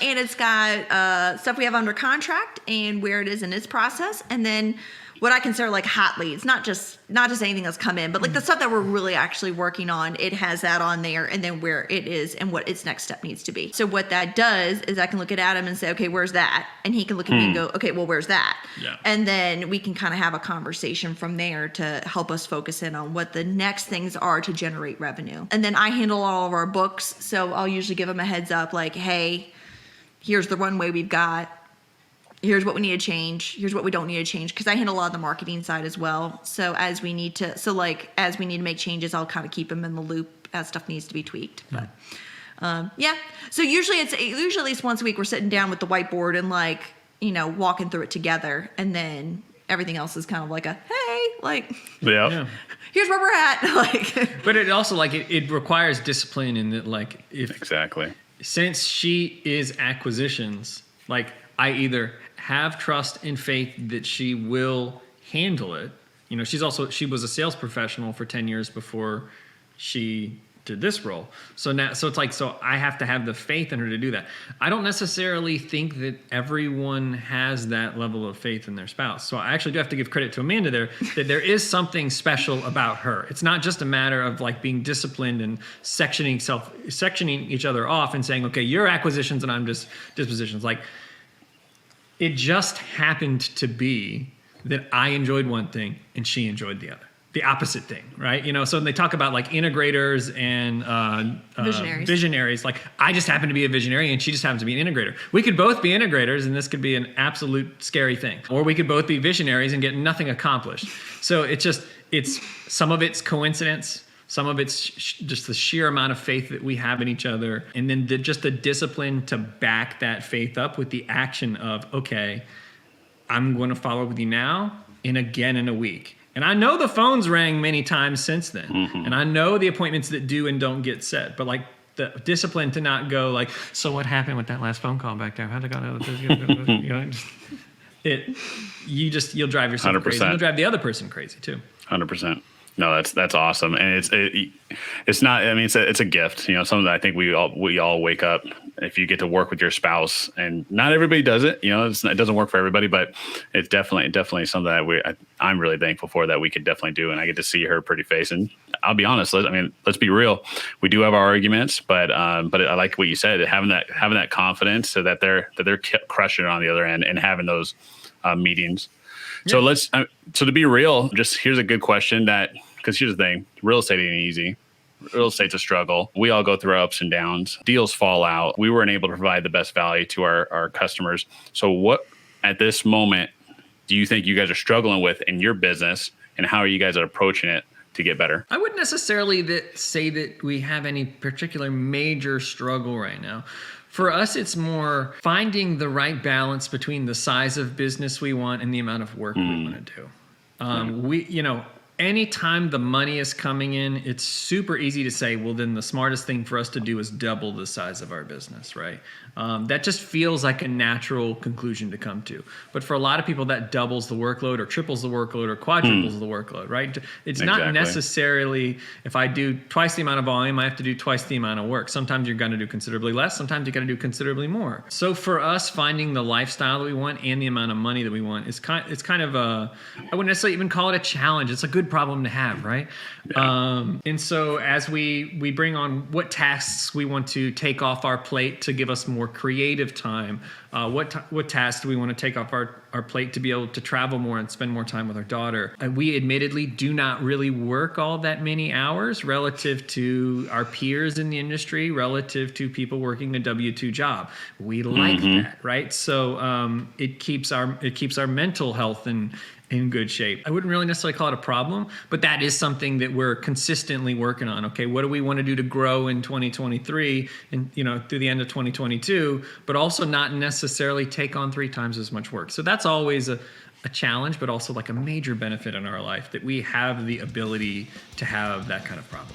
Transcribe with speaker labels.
Speaker 1: And it's got stuff we have under contract and where it is in its process. And then what I consider like hot leads, not just anything that's come in, but like the stuff that we're really actually working on, it has that on there and then where it is and what its next step needs to be. So what that does is I can look at Adam and say, okay, where's that? And he can look at me and go, okay, well, where's that?
Speaker 2: Yeah.
Speaker 1: And then we can kind of have a conversation from there to help us focus in on what the next things are to generate revenue. And then I handle all of our books. So I'll usually give them a heads up like, hey, here's the runway we've got. Here's what we need to change. Here's what we don't need to change. Because I handle a lot of the marketing side as well. So as we need to make changes, I'll kind of keep them in the loop as stuff needs to be tweaked. But yeah. So usually at least once a week we're sitting down with the whiteboard and like, walking through it together. And then everything else is kind of like a, hey, like,
Speaker 3: yeah.
Speaker 1: Here's where we're at. Like,
Speaker 2: but it also like it requires discipline in that like
Speaker 3: exactly.
Speaker 2: Since she is acquisitions, like I either have trust and faith that she will handle it. She was a sales professional for 10 years before she did this role. So I have to have the faith in her to do that. I don't necessarily think that everyone has that level of faith in their spouse. So I actually do have to give credit to Amanda there, that there is something special about her. It's not just a matter of like being disciplined and sectioning each other off and saying, okay, you're acquisitions and I'm just dispositions. Like, it just happened to be that I enjoyed one thing and she enjoyed the other. The opposite thing, right? So when they talk about like integrators and visionaries, like I just happen to be a visionary and she just happens to be an integrator. We could both be integrators and this could be an absolute scary thing. Or we could both be visionaries and get nothing accomplished. So it's some of it's coincidence. Some of it's just the sheer amount of faith that we have in each other. And then just the discipline to back that faith up with the action of, okay, I'm going to follow up with you now and again in a week. And I know the phone's rang many times since then. Mm-hmm. And I know the appointments that do and don't get set. But like the discipline to not go like, so what happened with that last phone call back there? How'd it go? You'll drive yourself
Speaker 3: 100%.
Speaker 2: crazy. You'll drive the other person crazy too.
Speaker 3: 100%. No, that's awesome, and it's not. I mean, it's a gift. Something that I think we all wake up. If you get to work with your spouse, and not everybody does it. It doesn't work for everybody, but it's definitely something that I'm really thankful for that we could definitely do, and I get to see her pretty face. And I'll be honest. Let's be real. We do have our arguments, but I like what you said. Having that confidence so that they're crushing it on the other end and having those meetings. So so to be real, just here's a good question because here's the thing, real estate ain't easy. Real estate's a struggle. We all go through our ups and downs. Deals fall out. We weren't able to provide the best value to our customers. So what, at this moment, do you think you guys are struggling with in your business, and how are you guys approaching it to get better?
Speaker 2: I wouldn't necessarily say that we have any particular major struggle right now. For us, it's more finding the right balance between the size of business we want and the amount of work we want to do. Anytime the money is coming in, it's super easy to say, well, then the smartest thing for us to do is double the size of our business, right? That just feels like a natural conclusion to come to. But for a lot of people, that doubles the workload or triples the workload or quadruples the workload, right? It's not necessarily, if I do twice the amount of volume, I have to do twice the amount of work. Sometimes you're going to do considerably less. Sometimes you're going to do considerably more. So for us, finding the lifestyle that we want and the amount of money that we want, it's kind of I wouldn't necessarily even call it a challenge. It's a good problem to have, right? Yeah. And so as we bring on what tasks we want to take off our plate to give us more creative time, what tasks do we want to take off our plate to be able to travel more and spend more time with our daughter? We admittedly do not really work all that many hours relative to our peers in the industry, relative to people working a W-2 job. We like that, right? So it keeps our mental health in good shape. I wouldn't really necessarily call it a problem, but that is something that we're consistently working on. Okay, what do we want to do to grow in 2023 and through the end of 2022, but also not necessarily take on 3 times as much work. So that's always a challenge, but also like a major benefit in our life that we have the ability to have that kind of problem.